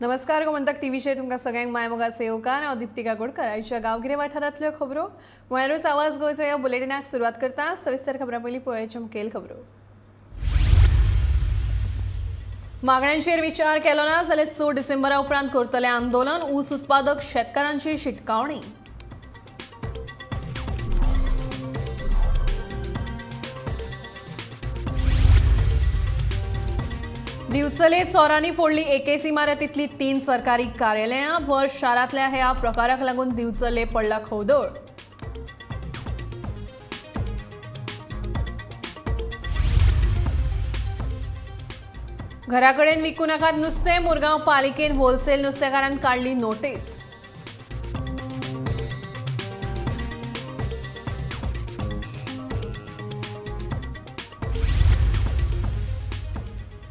नमस्कार गोमंतक टीव्हीचेर तुमकां सगळ्यांक माय मोगा सेवकार हांव दीप्तिका कोडकर। आयच्या गांवगिरे वाठारांतल्यो खबरो म्हळ्यारूच आवाज गोंयचो ह्या बुलेटिनाक सुरवात करता। सविस्तर खबरां पयलीं पळोवया मुखेल खबरो। मागण्यांचेर विचार केलो ना जाल्यार 6 डिसेंबरा उपरांत करतले आंदोलन। ऊस उत्पादक शेतकारांची शिटकावणी। दिवचले चोरांनी फोडली एकेच इमारतींतली 3 सरकारी कार्यालयां। भर शारांतल्या ह्या प्रकाराक लागून दिवचले पडला खवदळ। घरा कडेन विकूं नाकात नुस्तें। मुरगांव पालिकेन होलसेल नुस्तेकारांक काडली नोटीस।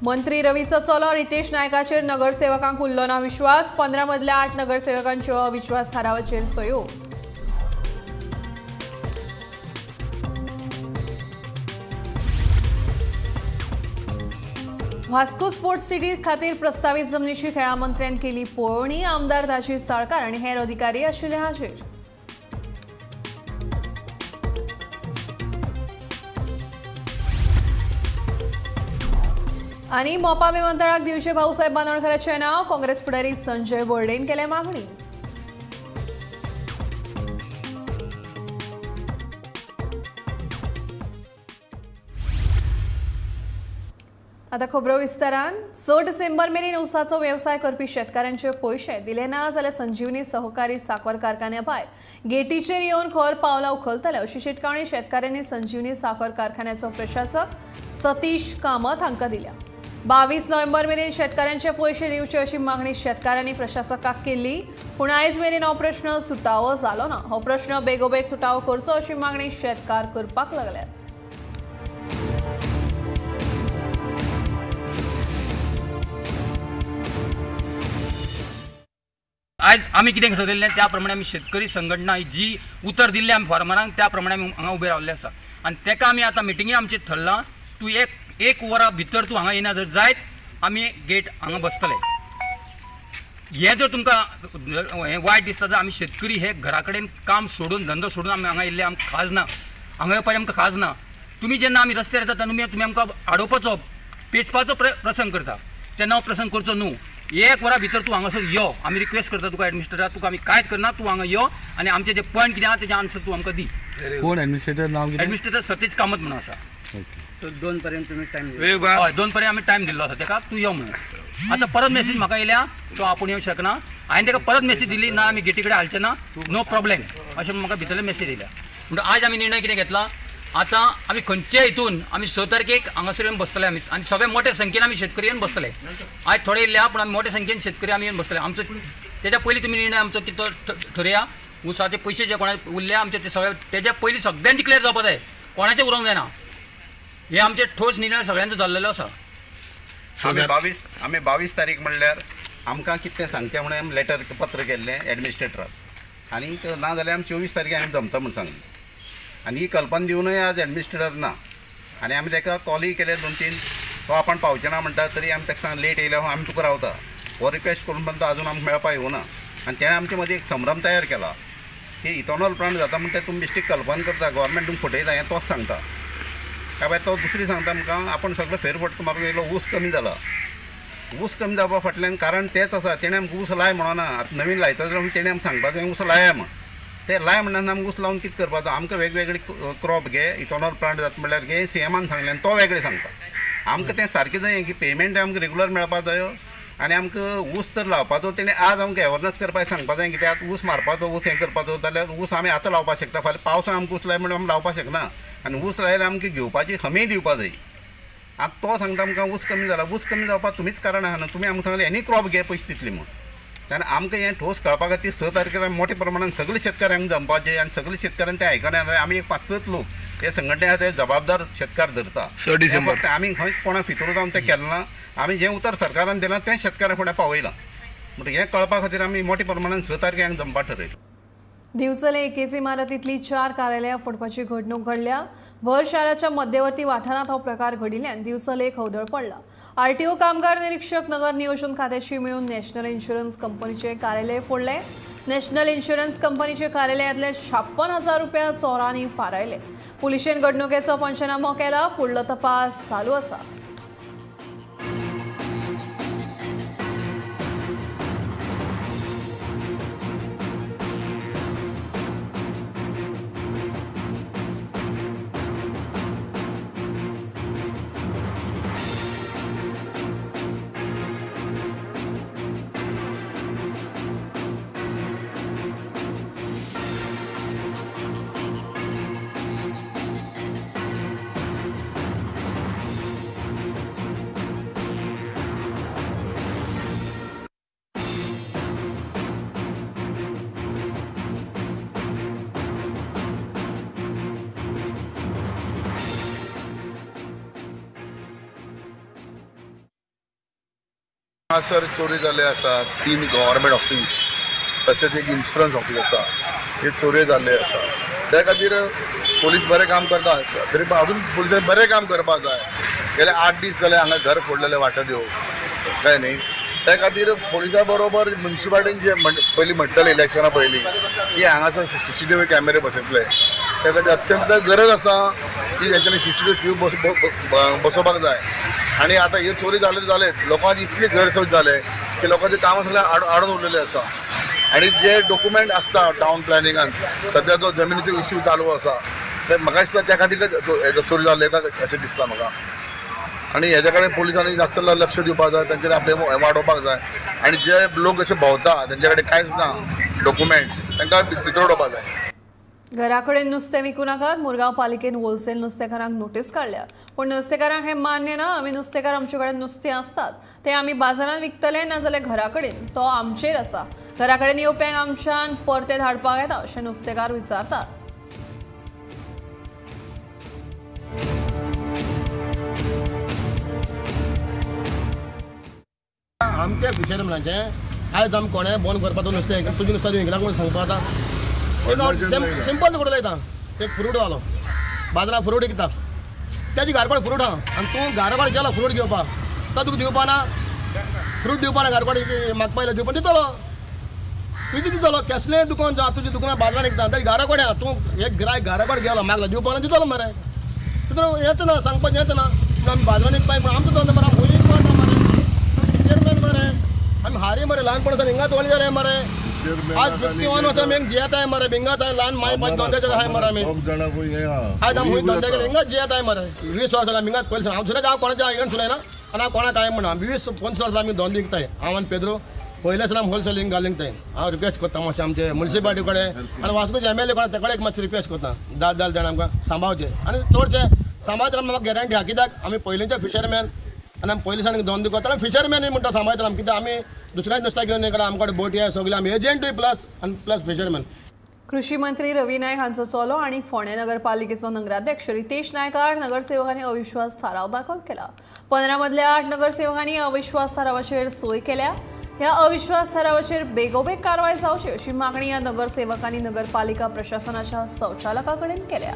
मंत्री रवीचो चलो रितेश नायकाचेर नगरसेवकांक उरलो ना विश्वास। 15 मदल्या 8 नगरसेवकांच्यो अविश्वास थारावाचेर सयो। वास्को स्पोर्ट्स सिटी खातीर प्रस्तावित जमनीची खेळा मंत्र्यान केली पळोवणी। आमदार दाशीर साळकार आनी हेर अधिकारी आशिल्ले हाजीर। आनी मोपा विमानतळाक दिवचे भाऊसाहेब बांदोडकरांचें नांव। काँग्रेस फुडारी संजय बोर्डेन केले मागणी। आता खबरो विस्तारान। 6 डिसेंबर मेरेन ऊसाचो व्यवसाय करपी शेतकारांचे पयशे दिले ना जाल्यार संजीवनी सहकारी साखर कारखान्या भायर गेटीचेर येवन खर पावलां उखलतले अशी शिटकावणी शेतकाऱ्यांनी संजीवनी साखर कारखान्याचो प्रशासक सतीश कामत हांकां दिल्या। 22 नोव्हेंबर मेरेन शेतकाऱ्यांचे पयशे दिवचे अशी मागणी शेतकाऱ्यांनी प्रशासकाक केली, पूण आयज मेरेन हो प्रश्न सुटावो जालो ना। हो प्रश्न बेगोबेग सुटावो करचो अशी मागणी शेतकार करपाक लागल्यात। आज आम्ही कितें ठरयल्लें त्या प्रमाणे आमी शेतकरी संघटना जी उतर दिल्लें आमी फार्मरांक त्या प्रमाणे आमी हांगा उबे रावल्ले आसा आनी तेका आमी आतां मिटिंगे आमचें थरलां। तूं एक वरा भितर तूं हांगा येना जर जायत आमी गेट हांगा बसतले। हें जर तुमकां हें वायट दिसता जाल्यार आमी शेतकरी हे घरा कडेन काम सोडून धंदो सोडून आमी हांगा येयल्ले आमकां खाज ना, हांगा येवपाचें आमकां खाज ना। तुमी जेन्ना आमी रस्त्यार येता तेन्ना तुमी आमकां आडोवपाचो पेचपाचो प्रसंग करता, तेन्ना हो प्रसंग करचो न्हू। 1 वरा भितर तूं हांगासर यो, आमी रिक्वेस्ट करता तुका एडमिनिस्ट्रेटर, तुका आमी कांयच करना, तूं हांगा यो आनी आमचे जे पॉयंट कितें आसा तेजे आन्सर तूं आमकां दी। कोण एडमिनिस्ट्रेटर नाव? एडमिनिस्ट्रेटर सतीश कामत म्हणून आसा। तो 2 पर्यंत तुमी टायम हय 2 पर्यंत आमी टायम दिल्लो आसा तेका, तूं यो म्हणून। आतां परत मेसेज म्हाका येयल्या तो आपूण येवंक शकना। हांवें तेका परत मेसेज दिली ना आमी गेटी कडेन हालचे ना, नो प्रॉब्लेम अशें म्हाका भितरले मेसेज येयल्या। म्हणून आज आमी निर्णय कितें घेतला, आतां आमी खंयचे हितून आमी 6 तारखेक हांगासर येवन बसतले आमी आनी सगळे मोठ्या संख्येन आमी शेतकरी येवन बसतले। आज थोडे येयले पूण आमी मोठ्या संख्येन शेतकरी आमी येवन बसतले। आमचो तेज्या पयलीं तुमी निर्णय आमचो कितें ठरया। ऊसाचे पयशे जे कोणा उरले आमचे ते सगळे तेज्या पयलीं सगळ्यांची क्लियर जावपा जाय, कोणाचें उरोंक जायना। हे आमचे ठोस निर्णय सगळ्यांचो जाल्लेलो आसा। आमी 22 तारीख म्हणल्यार आमकां कितें सांगचें म्हणून आमी लेटर पत्र केल्लें एडमिनिस्ट्रेटराक आनी ना जाल्यार आमी 24 तारखेक आमी जमता म्हूण सांगलें आनी ही कल्पना दिवनूय आज एडमिनिस्ट्रेटर ना आनी आमी ताका कॉलय केले 2-3, तो आपण पावचे ना म्हणटा तरी आमी ताका सांग लेट येयल्या आमी तुका रावता हो रिक्वेस्ट करून पण तो अजून आमकां मेळपा येवना। आनी तेणें आमचे मदीं एक संभ्रम तयार केला की इथॉनॉल प्लांट जाता म्हणटा तुमी बेश्टी कल्पना करता, गव्हर्मेंट तुमकां फटयता हें तोच सांगता। काय बाय तो दुसरी सांगता आमकां आपण सगळो फेरफटको मारून येयलो, ऊस कमी जाला। ऊस कमी जावपा फाटल्यान कारण तेंच आसा, तेणें आमकां ऊस लाय म्हणना, आतां नवीन लायता जाल्यार तेणें आमकां सांगपाचें ऊस लाया म्हण। ते लाय म्हणना आमकां ऊस लावन कितें करपाचो, आमकां वेगवेगळे क्रॉप घे, इथॉनॉल प्लांट जाता म्हणल्यार घे, सीएमान सांगलें आनी तो वेगळें सांगता। आमकां तें सारकें जाय की पेमेंट आमकां रेगुलर मेळपा जायो आनी आमकां ऊस तर लावपाचो तेणें आज आमकां अवेरनस करपाक सांगपा जाय कित्याक ऊस मारपाचो ऊस हें करपाचो जाल्यार ऊस आमी आतां लावपाक शकता, फाल्यां पावसान आमकां ऊस लाय म्हणून आमी लावपाक शकना आनी ऊस लायल्यार आमकां घेवपाची हमी दिवपा जाय। आतां तो सांगता आमकां ऊस कमी जाला, ऊस कमी जावपाक तुमीच कारण आहा ना, तुमी आमकां सांगलें एनी क्रॉप घे पयशे दितले म्हूण। तेन्ना आमकां हें ठोस कळपा खातीर 6 तारखेर आमी मोठ्या प्रमाणान सगळे शेतकाऱ्यांक जमपाचें आनी सगळे शेतकाऱ्यांक तें आयकना जाल्यार आमी एक 5-7 लोक हे संघटने आहा ते जबाबदार शेतकार धरता। 6 डिसेंबर आमी खंयच कोणाक फितूर जावन तें केलें ना, आमी जें उतर सरकारान दिलां तें शेतकाऱ्यां फुडें पावयलां। म्हणटकीर हें कळपा खातीर आमी मोठ्या प्रमाणान 6 तारखेक जमपाक ठरयलें। दिवचले एकेच इमारतीतली 4 कार्यालयां फोडपाची घडणूक घडल्या। भर शाराच्या मध्यवर्ती वाठारात हो प्रकार घडिल्ल्यान दिवचले खवदळ पडला। आरटीओ कामगार निरीक्षक नगर नियोजन खात्याची मेळून नॅशनल इन्शुरन्स कंपनीचे कार्यालय फोडले। नॅशनल इन्शुरन्स कंपनीचे कार्यालयातले 56,000 रुपया चोरांनी फारायले। पुलिशेन घडणुकेचो पंचनामो केला। फुडलो तपास चालू आसा। हांगासर चोरी जाल्ले आसा 3 गव्हर्मेंट ऑफिस तशेंच एक इन्शुरन्स ऑफिस आसा हे चोरी जाल्ले आसा। त्या खातीर पोलीस बरें काम करता तरी अजून पुलिसांनी बरें काम करपाक जाय। गेले 8 दीस जाले हांगा घर फोडलेले वाटो दिवं काय न्ही। त्या खातीर पुलिसा बरोबर म्युनिसिपालिटीन जे पयलीं म्हणटाले इलेक्शना पयलीं की हांगासर CCTV कॅमेरे बसयतले, त्या खातीर अत्यंत गरज आसा की हेंच्यांनी CCTV बसोवपाक जाय। आणि आता हे चोरी जाले लोकांची इतली गैरसोय जाले की लोकांचे काम सगळे आडून उरलेले आसा। आणि जे डॉक्युमेंट असता टाउन प्लॅनिंगान सध्या जो जमिनीचो इश्यू चालू आसा ते म्हाका दिसता त्या खातीर चोरी जाल्ले अशें दिसता म्हाका। आणि हेच्या कडेन पुलिसांनी जास्त लक्ष दिवपाक जाय, तांचेर आपले वाडोवपाक जाय। आणि जे लोक अशे भोंवता तांचे कडेन कांयच ना डॉक्युमेंट तांकां भितर उडोवपाक जाय। घराकडेन नुस्तें विकूं नाकात। मुरगांव पालिकेन होलसेल नुस्तेकारांक नोटीस काडल्या, पण नुस्तेकारांक हें मान्य ना। आमी नुस्तेकार आमचे कडेन नुस्तें आसताच तें आमी बाजारांत विकतले ना जाल्यार घराकडेन तो आमचेर आसा। घराकडेन येवप्यांक आमच्यान परते धाडपाक येता अशें नुस्तेकार विचारतात। आमच्या फिशरमॅनाचे आयज आमी कोणें बंद करपाचो नुस्तें तुजें नुस्तें विकलां कोण सांगपा आतां सिंपल उडो लायता। एक फ्रूट वालो बाजारांत फ्रूट विकता त्याची घारकोड फ्रूट आहा आनी तूं घारकोड गेलो फ्रूट घेवपाक तो तुका दिवपा ना, फ्रूट दिवपा ना, घारकोड म्हाका पयलें दिवपा दितलो, तुजें दितलो। कसलेंय दुकान जावं तुजें दुकानां बाजारांत विकता तें घारकोड आहा, तूं एक गिरायक घारकोड गेलो मागलो दिवपा ना दितलो मरे। तितून हेंच ना सांगपाचें हेंच ना। आमी बाजारांत विकपाक पूण आमचो धंदो मरे खंय विकपाक मरे फिशरमॅन मरे आमी हारी मरे ल्हानपणाच्यान हिंगाच वळी जाले मरे। आज 51 वर्सां आमी जियेत आहे मरे बिंगात आहे ल्हान माय पांच धंद्याचेर आहाय मरे आमी आज आमी खंय धंद्या गेले हिंगाच जियेत आहे मरे। 20 वर्सां जालीं हिंगाच पयलीं हांव सुद्दां हांव कोणाच्या इगर्न सुनयना आनी हांव कोणाक काय म्हणना 20-25 वर्सां आमी धंदो विकताय। हांव आनी पेद्रो पयले सुद्दां होलसेलिंग घालूंक जाय। हांव रिक्वेस्ट करता मातशें आमचे म्युनिसिपालिटी कडेन आनी वास्कोचे MLA कोणा तेकडे एक मातशें रिक्वेस्ट करता जाल जाण आमकां सांबाळचें आनी चडशें सांबाळटलें म्हाका गॅरंटी आहा। कित्याक आमी पयलींचे फिशरमॅन आनी आमी पयलीं सावन धंदो करता फिशरमॅन म्हणटा सांबाळटलो आमी कित्याक आमी दुसऱ्याच नुस्तें घेवन येयला आमकडे बोटी आहे सगळे आमी एजंटूय प्लस फिशरमॅन। कृषी मंत्री रवी नायक हांचो चलो आणि फोंडे नगरपालिकेचो नगराध्यक्ष रितेश नायकार नगरसेवकांनी अविश्वास थाराव दाखल केला। 15 मदल्या 8 नगरसेवकांनी अविश्वास थारावाचेर सय केल्या। ह्या अविश्वास थारावाचेर बेगोबेग कारवाय जावची अशी मागणी ह्या नगरसेवकांनी नगरपालिका प्रशासनाच्या संचालका कडेन केल्या।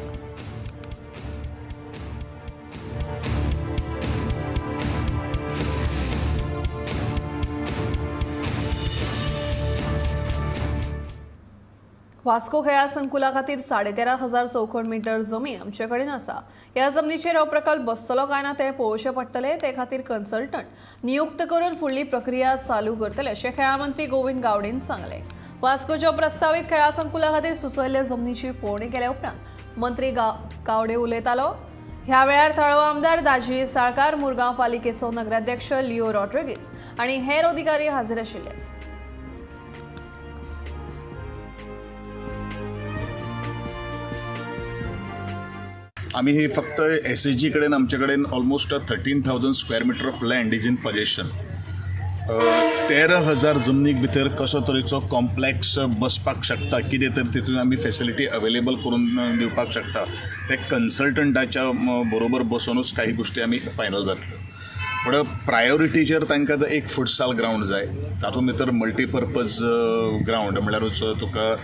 वास्को खेळा संकुला खातीर 13,500 चौखण मीटर जमीन आमचे कडेन आसा। ह्या जमनीचेर हो प्रकल्प बसतलो काय ना ते पळोवचें पडटले। ते खातीर कन्सल्टंट नियुक्त करून फुडली प्रक्रिया चालू करतले अशें खेळा मंत्री गोविंद गावडेन सांगले। वास्कोच्या प्रस्तावित खेळा संकुला खातीर सुचयल्ल्या जमनीची पळोवणी केल्या उपरांत मंत्री गावडे उलयतालो। ह्या वेळार थळाव आमदार दाजी साळकार, मुरगांव पालिकेचो नगराध्यक्ष लिओ रॉड्रिगीस आनी हेर अधिकारी हाजीर आशिल्ले। आम्ही हे फक्त SHG कडेन आमचे कडेन almost 13,000 square metre of land is in possession. 13,000 जमनीक भितर कसो तरेचो कॉम्प्लेक्स बसपाक शकता, कितें तर तितून आमी फॅसिलिटी अवेलेबल करून दिवपाक शकता ते कन्सल्टंटाच्या बरोबर बसूनच काही गोष्टी आमी फायनल जातल्यो। पण प्रायोरिटीचेर तांकां जर एक फुटसाल ग्रावंड जाय, तातूंत भितर मल्टीपर्पज ग्रावंड म्हळ्यारूच तुका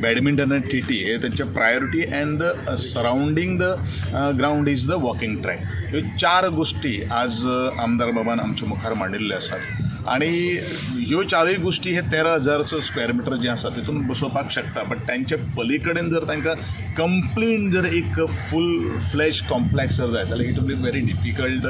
बॅडमिंटन आनी टी हे तेंचे priority and the surrounding the ground is the walking track. ह्यो 4 गोश्टी आज आमदार बाबान आमच्या मुखार मांडिल्ल्यो आसात आणि ह्यो 4 गोश्टी हे 13,000 स्क्वेअर मिटर जे आसा तितून बसोवपाक शकता. बट तांचे पलीकडेन जर तांकां कंप्लीट जर एक फूल फ्लॅश कॉम्प्लेक्स जर जाय जाल्यार it will be very difficult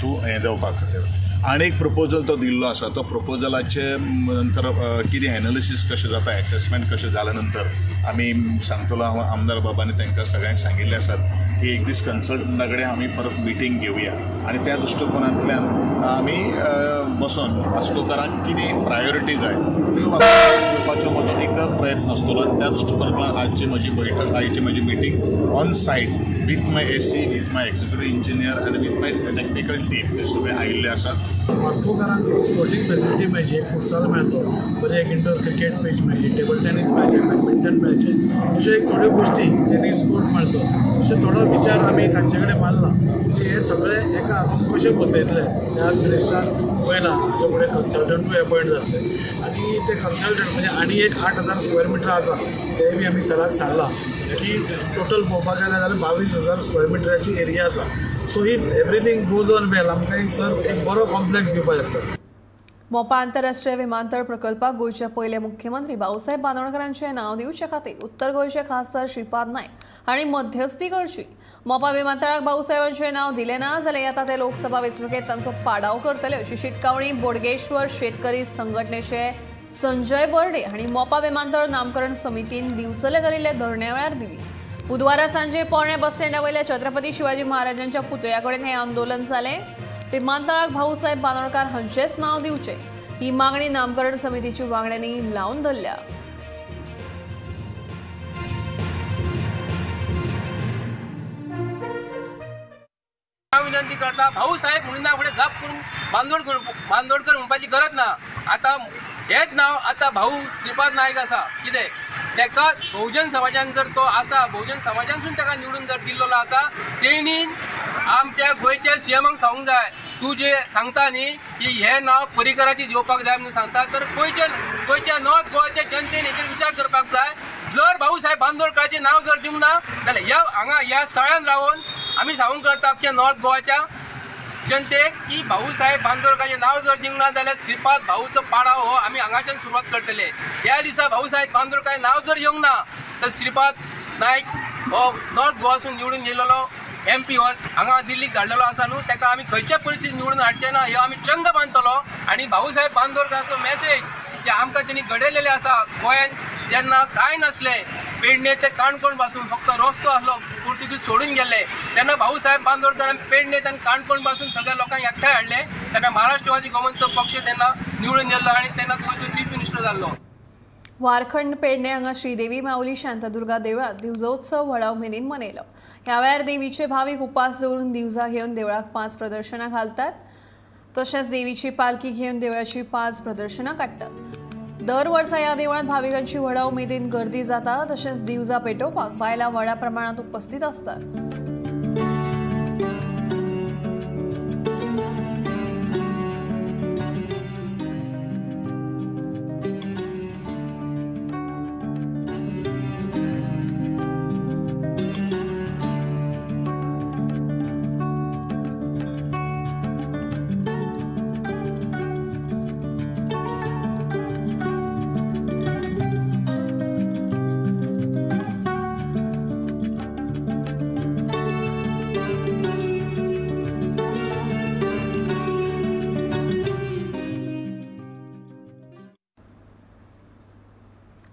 to हें जावपा खातीर. आनी एक प्रपोजल तो दिल्लो आसा, तो प्रपोजलाचे नंतर कितें एनालिसीस कशें जाता, एसेसमेंट कशें जाल्या नंतर आमी सांगतलो. आमदार बाबांनी तांकां सगळ्यांक सांगिल्लें आसात की एक दीस कन्सल्टंटा कडेन आमी परत मिटींग घेवया आनी त्या दृश्टिकोनांतल्यान आमी बसून वास्कोकारांक कितें प्रायोरिटी जाय त्यो घेवपाचो म्हजो एक प्रयत्न आसतलो. आनी त्या दृश्टिकोनांतल्यान आजची म्हजी बैठक, आयची म्हजी meeting on site with my AC, with my executive engineer आनी विथ माय टॅक्निकल टीम ते सगळे आयिल्ले आसात. वास्कोकारांक एक स्पोर्टिंग फॅसिलिटी मेळची, एक फुटसाल मेळचो, बरें एक इंडोर क्रिकेट मॅच मेळची, टेबल टेनीस मेळचें, बॅडमिंटन मेळचें, अश्यो एक थोड्यो गोश्टी, टेनीस कोर्ट मेळचो, अशे थोडो विचार आमी तांचे कडेन मारला. म्हणजे हे सगळे एका हातून कशे बसयतले ते आज मिनिस्टर पळयला. हाचे फुडें कन्सल्टंटूय अपॉयंट जातले आनी ते कन्सल्टंट म्हणजे आनी एक 8,000 स्क्वेअर मिटर आसा ते बी आमी सराक सांगला की टोटल पळोवपाक गेले जाल्यार 22,000 स्क्वेअर मिटराची एरिया आसा. So if everything goes on well आमकां एक बरो कॉम्प्लेक्स दिवपाक शकता. मोपा आंतरराष्ट्रीय विमानतळ प्रकल्पाक गोंयचे पयले मुख्यमंत्री भाऊसाहेब बांदोडकरांचें नांव दिवचे खातीर उत्तर गोंयचे खासदार श्रीपाद नायक हांणी मध्यस्थी करची. मोपा विमानतळाक भाऊसाहेबांचें नांव दिलें ना जाल्यार येता ते लोकसभा वेंचणुकेंत तांचो पाडाव करतले अशी शिटकावणी बोडगेश्वर शेतकरी संघटनेचे संजय बर्डे हांणी मोपा विमानतळ नामकरण समितीन दिवचले करिल्ले धरणे वेळार दिली. बुधवारा सांजे पोरणे बस स्टँडा वयल्या छत्रपती शिवाजी महाराजांच्या पुतळ्या कडेन हें आंदोलन जालें. विमानतळाक भाऊसाहेब बांदोडकार हांचेंच नांव दिवचें ही मागणी नामकरण समितीची वांगड्यांनी लावन धरल्या. विनंती करता भाऊसाहेब म्हणून फुडें जाप करून बांदोडकर म्हणपाची गरज ना. आता हेच नाव आता भाऊ श्रीपाद नायक आसा. कितें तेका बहुजन समाजान जर तो आसा, बहुजन समाजानसून ताका निवडून जर दिल्लो आसा, तेणीन आमच्या गोंयच्या सीएमाक सांगूंक जाय तूं जे सांगता न्ही की हे नांव पर्रीकराची दिवपाक जाय म्हणून सांगता, तर गोंयच्या नॉर्थ गोवाच्या जनतेन हेचेर विचार करपाक जाय. जर भाऊसाहेब बांदोडकराचें नांव जर दिवंक ना जाल्यार ह्या स्थळान रावन आमी सांगूंक करता की नॉर्थ गोवाच्या जनतेक की भाऊसाहेब बांदोडकराचें नांव जर दिवंक ना जाल्यार श्रीपाद भाऊचो पाडाव हो आमी हांगाच्यान सुरवात करतले. ह्या दिसा भाऊसाहेब बांदोडकराचें नांव जर येवंक ना तर श्रीपाद नायक हो नॉर्थ गोवासून निवडून गेल्लो MP हो हांगा दिल्लीक धाडलेलो आसा न्हू, ताका आमी खंयच्या परिस्थितीन निवडून हाडचे ना ह्यो आमी चंग बांदतलो. आनी भाऊसाहेब बांदोडकराचो मॅसेज जे आमकां तेणी घडयलेले आसा, गोंयान जेन्ना कांय नासलें, पेडणे ते काणकोण पासून फक्त रस्तो आसलो, पुर्तुगीज सोडून गेले, तेन्ना भाऊसाहेब बांदोडकरान पेडणे आनी काणकोण पासून सगळ्या लोकांक एकठांय हाडले. तेन्ना महाराष्ट्रवादी गोमंतक पक्ष तेन्ना निवडून गेल्लो आनी तेन्ना गोंयचो चीफ मिनिस्टर जाल्लो. वारखंड पेडणे हांगा श्रीदेवी माऊली शांतादुर्गा देवळात दिवजोत्सव व्हडा उमेदीन मनयलो. ह्या वेळार देवीचे भावीक उपास दवरून दिवजां घेवन देवळाक 5 प्रदर्शनां घालतात. तशेंच देवीची पालखी घेवन देवळाची 5 प्रदर्शनां काडटात. दर वर्सा ह्या देवळांत भाविकांची व्हडा उमेदीन गर्दी जाता. तशेंच दिवजां पेटोवपाक बायलां व्हड्या प्रमाणांत उपस्थित आसतात.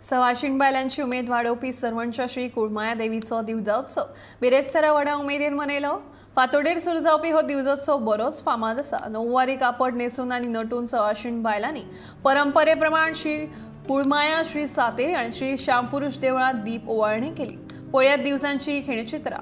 सवाशीण बायलांची उमेद वाडोवपी सरवंच श्री कुळमाया देवीचो दिवजाउत्सव बिरेस्तारा व्हडा उमेदीन मनयलो. फातोडेर सुरू जावपी हो दिवजोत्सव बरोच फामाद आसा. नववारी कापड न्हेसून आनी नटून सवाशीण बायलांनी परंपरे प्रमाण श्री कुळमाया, श्री सातेरी आनी श्री श्यामपुरुष देवळांत दीप ओवाळणी केली. पळयात दिवसांची खिणचित्रां.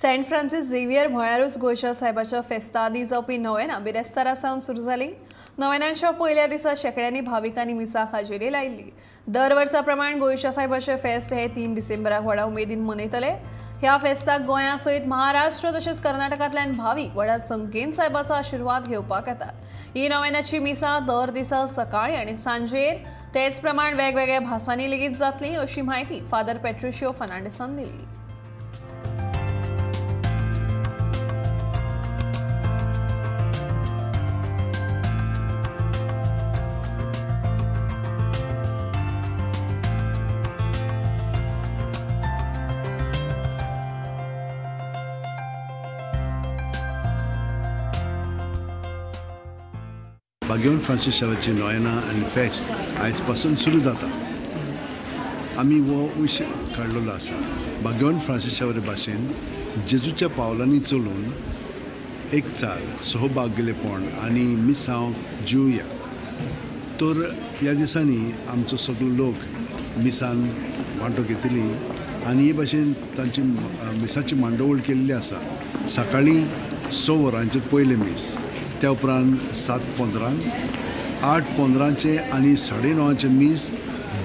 सेंट फ्रांसीस झेवियर म्हळ्यारूच गोंयच्या साहेबाच्या फेस्ता आदी जावपी नोवेनां बिरेस्तारा सावन सुरू जाली. नोवेनांच्या पयल्या दिसा शेकड्यांनी भाविकांनी मिसाक हाजेरी लायिल्ली. दर वर्सा प्रमाण गोंयच्या साहेबाचे फेस्त हे 3 डिसेंबराक व्हडा उमेदीन मनयतले. ह्या फेस्ताक गोंया सयत महाराष्ट्र तशेंच कर्नाटकांतल्यान भावीक व्हडा संख्येन साहेबाचो आशिर्वाद घेवपाक येतात. ही नोवेनाची मिसां दर दिसा सकाळी आनी सांजेर तेच प्रमाण वेगवेगळ्या भासांनी लेगीत जातली अशी माहिती फादर पेट्रिशियो फर्नांडिसान दिली. बागेवन फ्रांसीस शावेची नोवेना आनी फेस्त आयज पासून सुरू जाता. आमी हो विशय काडलेलो आसा. बागेवन फ्रांसीस शावेरे भाशेन जेजूच्या पावलांनी चलून एकचार सहभागिलेपण आनी मिसांव जिवया. तर ह्या दिसांनी आमचो सगळो लोक मिसान वांटो घेतली आनी हे भाशेन तांची मिसाची मांडवळ केल्ली आसा. सकाळीं 6 वरांचेर पयले मीस, त्या उपरांत 7:15, 8:15 आनी 9:30 मीस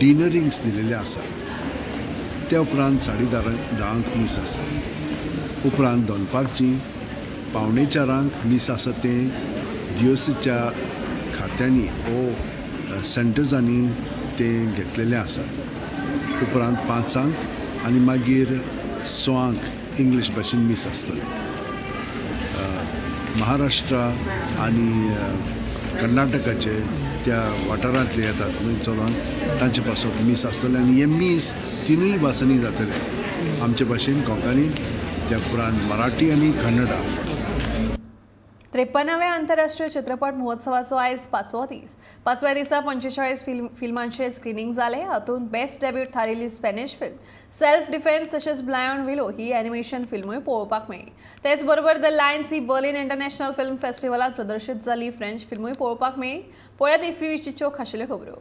डिनरिंग्स दिलेले आसा. त्या उपरांत 10:30 मीस आसा. उपरांत दनपारची 3:45 मीस आसा ते दियोसीच्या खात्यांनी वो सेंटर्सांनी ते घेतलेले आसा. उपरांत 5 आनी मागीर 6 इंग्लीश भाशेन मीस आसतले. महाराष्ट्र आनी कर्नाटकाचे त्या वाठारांतले येतात न्हय चलोन तांचे पासून मीस आसतले आनी हे मीस 3 भासांनी जातले. आमचे भाशेन कोंकणी, त्या उपरांत मराठी आनी कन्नडा. 53व्या आंतरराष्ट्रीय चित्रपट महोत्सवाचो आयज 5वो दीस. 5व्या दिसा 45 फिल्मांचे स्क्रीनिंग जाले. हातूंत बेस्ट डेब्यूट थारिल्ली स्पॅनिश फिल्म सेल्फ डिफेन्स तशेंच ब्लायॉन विलो ही एनिमेशन फिल्मूय पळोवपाक मेळ्ळी. तेच बरोबर द लायन्स ही बर्लिन इंटरनॅशनल फिल्म फेस्टिवलात प्रदर्शीत जाल्ली फ्रेंच फिल्मूय पळोवपाक मेळ्ळी. पळयात इफ्यूच्या खाशेल्यो खबरो.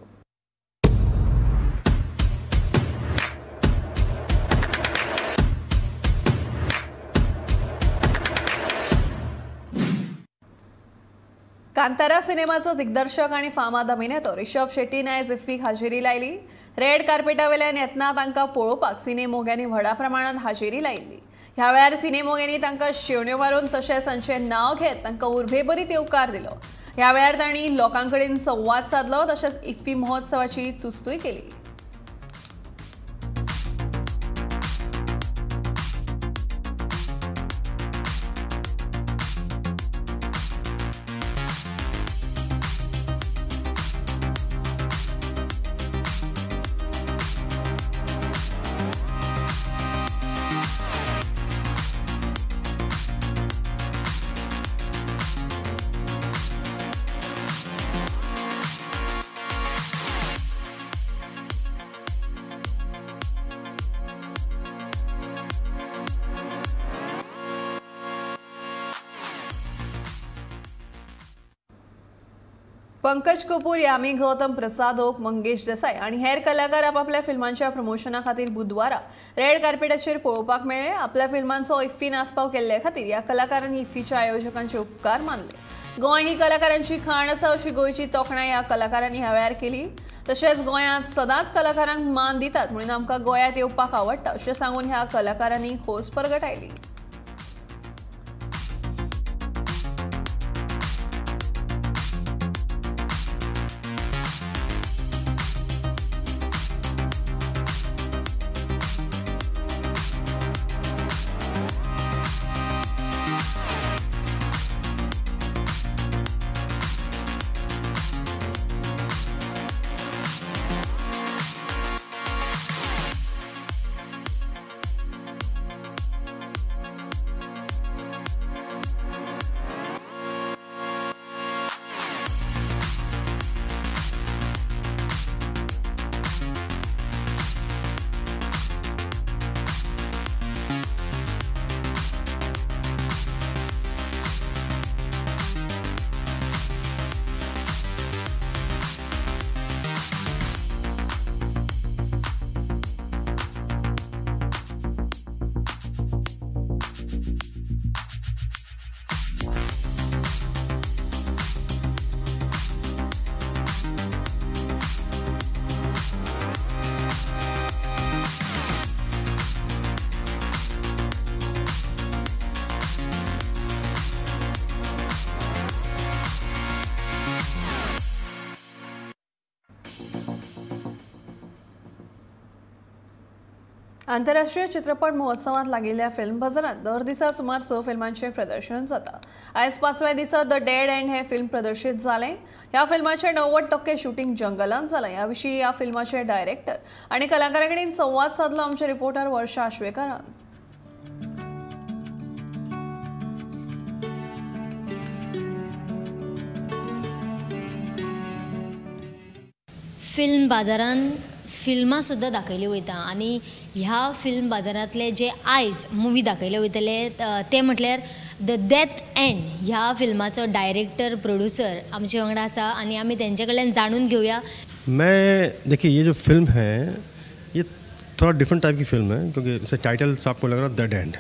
कांतारा सिनेमाचो दिग्दर्शक आनी फामाद अभिनेतो ऋषभ शेट्टीन आयज इफ्फीक हाजेरी लायली. रेड कार्पेटा वयल्यान येतना तांकां पळोवपाक सिने मोग्यांनी व्हडा प्रमाणात हाजेरी लायिल्ली. ह्या वेळार सिने मोग्यांनी तांकां शेवण्यो मारून तशेंच तांचें नांव घेत तांकां उर्बेभरीत येवकार दिलो. ह्या वेळार तांणी लोकां कडेन संवाद साधलो तशेंच इफ्फी महोत्सवाची तुस्तूय केली. पंकज कपूर, यामी गौतम प्रसाद, ओक मंगेश देसाई आणि हेर कलाकार आपापल्या फिल्मांच्या प्रमोशना खातीर बुधवारा रेड कार्पेटाचेर पळोवपाक मेळ्ळे. आपल्या फिल्मांचो इफ्फीन आस्पाव केल्ले खातीर ह्या कलाकारांनी इफ्फीच्या आयोजकांचे उपकार मानले. गोंय ही कलाकारांची खाण आसा अशी गोंयची तोखणाय ह्या कलाकारांनी ह्या वेळार केली. तशेंच गोंयांत सदांच कलाकारांक मान दितात म्हणून आमकां गोंयांत येवपाक आवडटा अशें सांगून ह्या कलाकारांनी खोस परगटायली. आंतरराष्ट्रीय चित्रपट महोत्सवात लागिल्ल्या फिल्म बाजारात दर दिसा सुमार 6 फिल्मांचे प्रदर्शन जाता। आयज 5व्या दिसा द डेड एंड हे फिल्म प्रदर्शित जालें। ह्या फिल्माचे 90% शूटिंग जंगलांत जालें। ह्या विशीं ह्या फिल्माचे डायरेक्टर आनी कलाकारां कडेन संवाद साधलो आमचे रिपोर्टर वर्षा आश्वेकरान। फिल्म बाजारान फिल्मां सुद्दां दाखयली वयता आनी ह्या फिल्म बाजारांतले जे आयज मुवी दाखयले वयतले ते म्हटल्यार द डेथ एंड ह्या फिल्माचो डायरेक्टर प्रोड्यूसर आमचे वांगडा आसा आनी आमी तेंचे कडल्यान जाणून घेवया। देखिए ये जो फिल्म है ये थोड़ा डिफरेंट टाइप की फिल्म है क्योंकि इससे टाइटल से आपको लग रहा है the dead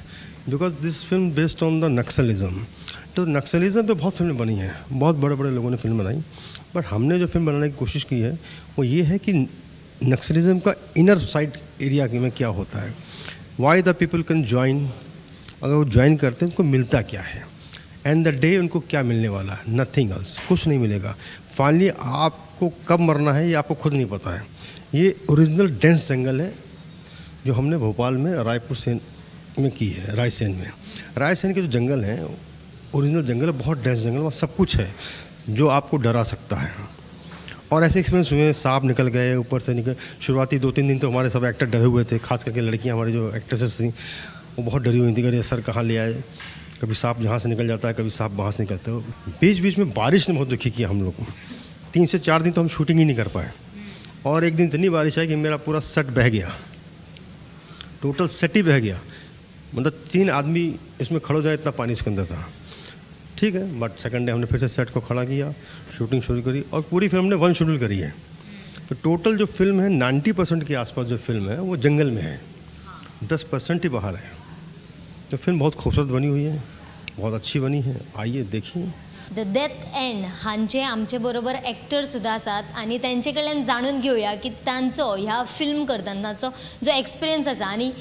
because this film based on the Naxalism. तो नक्सलिज्म पे बहुत फिल्में बनी हैं, बहुत बड़े बड़े लोगों ने फिल्म बनाई, बट हमने जो फिल्म बनाने की कोशिश की है वो ये है कि नक्सलिज्म का इनर साइड एरिया में क्या होता है, why the people can join, अगर वो ज्वाइन करते हैं उनको मिलता क्या है, एंड द डे उनको क्या मिलने वाला है, नथिंग एल्स, कुछ नहीं मिलेगा। फाइनली आपको कब मरना है ये आपको खुद नहीं पता है। ये ओरिजिनल डेंस जंगल है जो हमने भोपाल में रायपुर सेन में की है, रायसेन में। रायसेन के जो जंगल हैं ओरिजिनल जंगल है, बहुत डेंस जंगल, वहाँ सब कुछ है जो आपको डरा सकता है। और ऐसे एक्सपीरियंस हुए, सांप निकल गए ऊपर से निकल, शुरुआती 2-3 दिन तो हमारे सब एक्टर डरे हुए थे, खास करके लड़कियां हमारी जो एक्ट्रेसेस थी वो बहुत डरी हुई थी कि सर कहाँ ले आए, कभी सांप यहाँ से निकल जाता है, कभी सांप वहाँ से निकलता है। बीच बीच में बारिश ने बहुत दुखी किया हम लोग को, 3 से 4 दिन तो हम शूटिंग ही नहीं कर पाए। और एक दिन इतनी बारिश आई कि मेरा पूरा सेट बह गया, टोटल सेट ही बह गया, मतलब 3 आदमी इसमें खड़े हो जाए इतना पानी इसके अंदर था। ठीक है, बट सेकंड डे हमने फिर से सेट को खड़ा किया, शूटिंग शुरू करी और पूरी फिल्म ने 1 शेड्यूल करी है। तो टोटल जो फिल्म है 90% के आसपास जो फिल्म है वो जंगल में है, 10% ही बाहर है। तो फिल्म बहुत खूबसूरत बनी हुई है, बहुत अच्छी बनी है, आइए देखिए। द डेथ एंड हांचे आमचे बरोबर एक्टर सुद्दां आसात आनी तेंचे कडल्यान जाणून घेवया की तांचो ह्या फिल्म करतनाचो जो एक्सपिरियन्स आसा आनी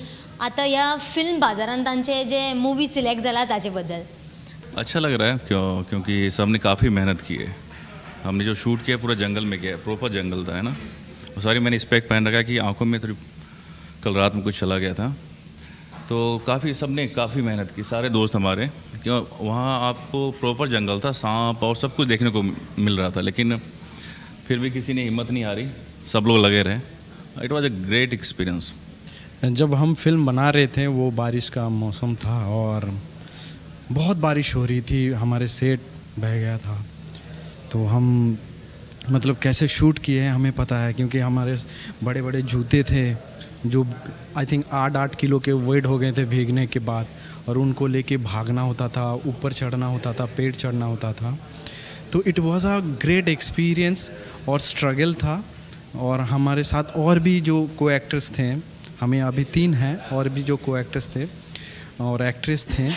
आतां ह्या फिल्म बाजारांत तांचे जे मूवी सिलेक्ट जाला ताचे बद्दल। अच्छा लग रहा है क्योंकि सबने काफ़ी मेहनत की है। हमने जो शूट किया पूरा जंगल में किया, प्रॉपर जंगल था, है ना। और सारी मैंने स्पेक पहन रखा कि आंखों में थोड़ी, कल रात में कुछ चला गया था, तो काफ़ी सबने काफ़ी मेहनत की, सारे दोस्त हमारे, क्यों वहाँ आपको प्रॉपर जंगल था, सांप और सब कुछ देखने को मिल रहा था, लेकिन फिर भी किसी ने हिम्मत नहीं हारी, सब लोग लगे रहे। It was a great experience. जब हम फिल्म बना रहे थे वो बारिश का मौसम था और बहुत बारिश हो रही थी, हमारे सेट बह गया था, तो हम मतलब कैसे शूट किए हैं हमें पता है क्योंकि हमारे बड़े बड़े जूते थे जो आई थिंक 8-8 किलो के वेट हो गए थे भीगने के बाद, और उनको लेके भागना होता था, ऊपर चढ़ना होता था, पेड़ चढ़ना होता था। तो it was a great experience और स्ट्रगल था। और हमारे साथ और भी जो को एक्टर्स थे, हमें अभी 3 हैं, और भी जो को एक्टर्स थे और एक्ट्रेस थे,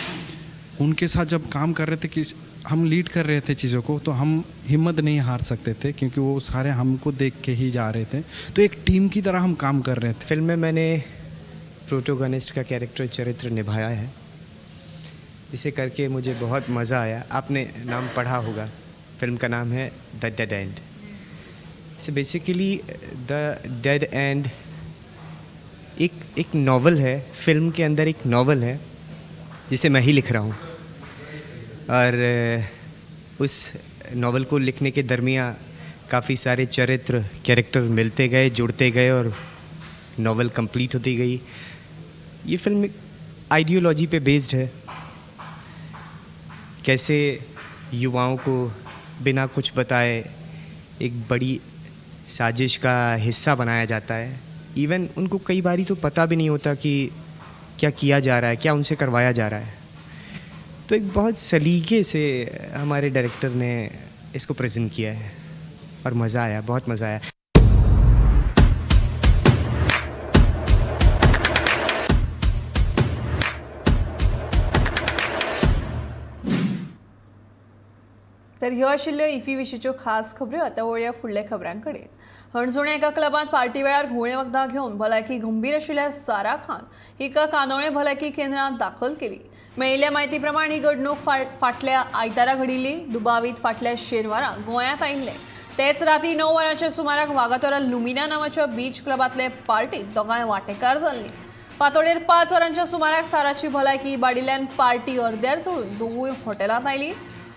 उनके साथ जब काम कर रहे थे कि हम लीड कर रहे थे चीज़ों को, तो हम हिम्मत नहीं हार सकते थे क्योंकि वो सारे हमको देख के ही जा रहे थे, तो एक टीम की तरह हम काम कर रहे थे। फिल्म में मैंने प्रोटोगनिस्ट का कैरेक्टर चरित्र निभाया है, इसे करके मुझे बहुत मज़ा आया। आपने नाम पढ़ा होगा, फिल्म का नाम है the Dead and. So basically the Dead and एक नॉवल है, फिल्म के अंदर एक नॉवल है जिसे मैं ही लिख रहा हूँ, और उस नॉवल को लिखने के दरमियान काफ़ी सारे चरित्र कैरेक्टर मिलते गए, जुड़ते गए और नॉवल कंप्लीट होती गई। ये फिल्म आइडियोलॉजी पे बेस्ड है, कैसे युवाओं को बिना कुछ बताए एक बड़ी साजिश का हिस्सा बनाया जाता है। इवन उनको कई बारी तो पता भी नहीं होता कि क्या किया जा रहा है, क्या उनसे करवाया जा रहा है। तो एक बहुत सलीके से हमारे डायरेक्टर ने इसको प्रेजेंट किया है और मज़ा आया, बहुत मज़ा आया। तर ह्यो आशिल्ल्यो इफी विशींच्यो खास खबऱ्यो। आतां वळया फुडल्या खबरां कडेन। हणजूण एका क्लबात पार्टी वेळार घुवळे वखदां घेवन भलायकी गंभीर आशिल्ल्या सारा खान हिका कांदोळे भलायकी केंद्रांत दाखल केली। मेळिल्ल्या म्हायती प्रमाण ही घडणूक फाटल्या आयतारा घडिल्ली। दुबावीत फाटल्या शेनवारा गोंयांत आयिल्ले। तेच राती 9 वरांच्या सुमाराक वागातोरा लुमिना नांवाच्या बीच क्लबांतले पार्टीत दोगांय वांटेकार जाल्लीं। फातोडेर 5 वरांच्या सुमाराक साराची भलायकी इबाडिल्ल्यान पार्टी अर्द्यार सोडून दोगूय हॉटेलांत आयली.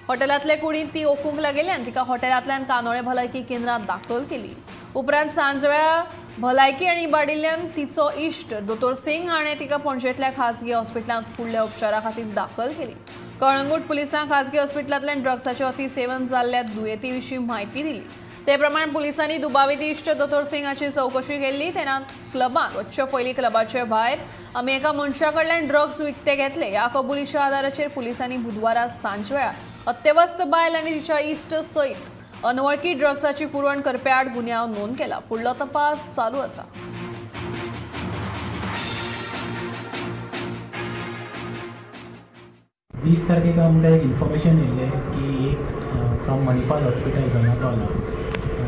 हॉटेलांतले कुडींत ती ओकूंक लागेल्ल्यान तिका हॉटेलांतल्यान कानोळे भलायकी केंद्रांत दाखल केली. उपरांत सांजवेळा भलायकी आनी इबाडिल्ल्यान तिचो इश्ट दोतोर सिंग हाणें तिका पणजेंतल्या खाजगी हॉस्पिटलांत फुडल्या उपचारा खातीर दाखल केली. कळंगूट पुलिसांक खाजगी हॉस्पिटलांतल्यान ड्रग्साचें अतिसेवन जाल्ल्या दुयेती विशीं म्हायती दिली. ते प्रमाण पुलिसांनी दुबावित इश्ट दोतोर सिंगाची चवकशी केल्ली. तेन्ना क्लबांत वच्चे पयलीं क्लबाचे भायर आमी एका मनशा कडल्यान ड्रग्स विकते घेतले ह्या कबुलीच्या आदाराचेर पुलिसांनी बुधवारा सांजवेळा अत्यवस्थ बायल आनी तिच्या इश्ट सयत अनवळखी ड्रग्साची पुरवण करपे आड गुन्यांव नोंद केला. फुडलो तपास चालू आसा. 20 तारखेक आमकां एक इन्फॉर्मेशन येयलें की एक from Manipal hospital Dona Paula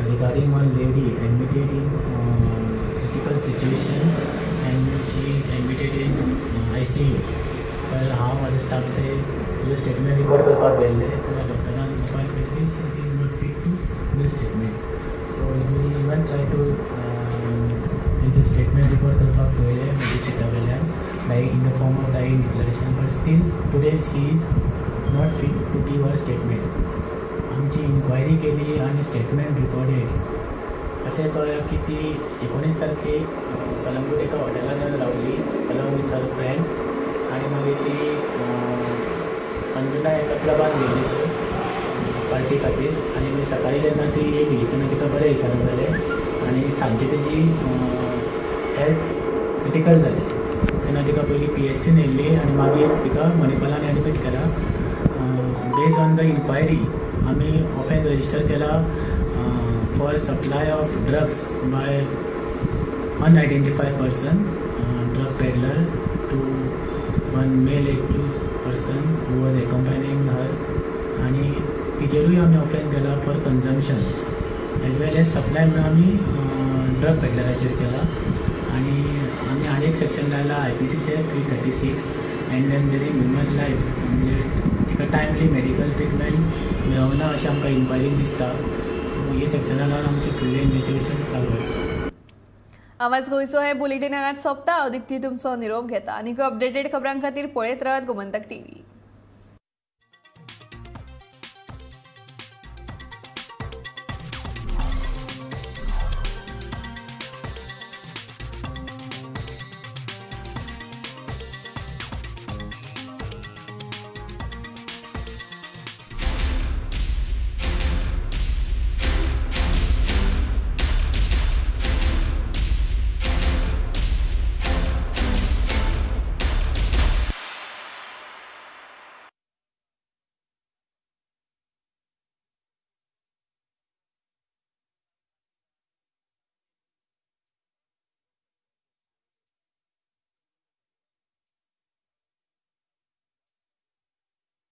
regarding one lady admitted in critical situation and she is admitted in ICU. तर हांव म्हाजे स्टाफ ते तुजें स्टेटमेंट रिकॉर्ड करपाक गेल्ले तेन्ना डॉक्टरान म्हणपाक केलें की she is not fit to give statement. So we even try to तेंचे स्टेटमेंट रिकॉर्ड करपाक पळयलें म्हजे सिटा वयल्यान like in the form of dying declaration, but still today she is not fit to give her statement. आमची inquiry केली आणि statement recorded अशें कळ्ळें की ती 19 तारखेक कलंगूट एका हॉटेलान रावली अलॉंग विथ हर फ्रेंड आणि मागीर ती अंजुना एका क्लबान गेली पार्टी खातीर आणि मागीर सकाळी जेन्ना ती येयली तेन्ना तिका बरें दिसना जालें आणि सांजची तेजी हेल्थ क्रिटिकल जाली. तेन्ना तिका पयली PSCन येयल्ली आनी मागीर तिका मणिपालान एडमीट केला. बेस्ड ऑन द इन्क्वायरी आमी ऑफेन्स रजिस्टर केला for supply of drugs by unidentified person drug peddler to one male accused person who was accompanying her आनी तिजेरूय आमी ऑफेन्स केला for consumption as well as supply म्हणून आमी drug पेडलराचेर केला. आनी आमी आनी एक सेक्शन लायला IPCचे 336 एंडेंजरिंग ह्युमन लायफ म्हणजे तिका टायमली मेडिकल ट्रिटमेंट मेळना अशें आमकां इन्क्वायरीक दिसता. सो हे सेक्शना लागून आमचें फुडलें इन्वेस्टिगेशन चालू आसा. आवाज गोंयचो हे बुलेटीन हांगाच सोंपता. हांव दिप्ती तुमचो निरोप घेता. आनीक अपडेटेड खबरां खातीर पळयत रावात गोमंतक TV.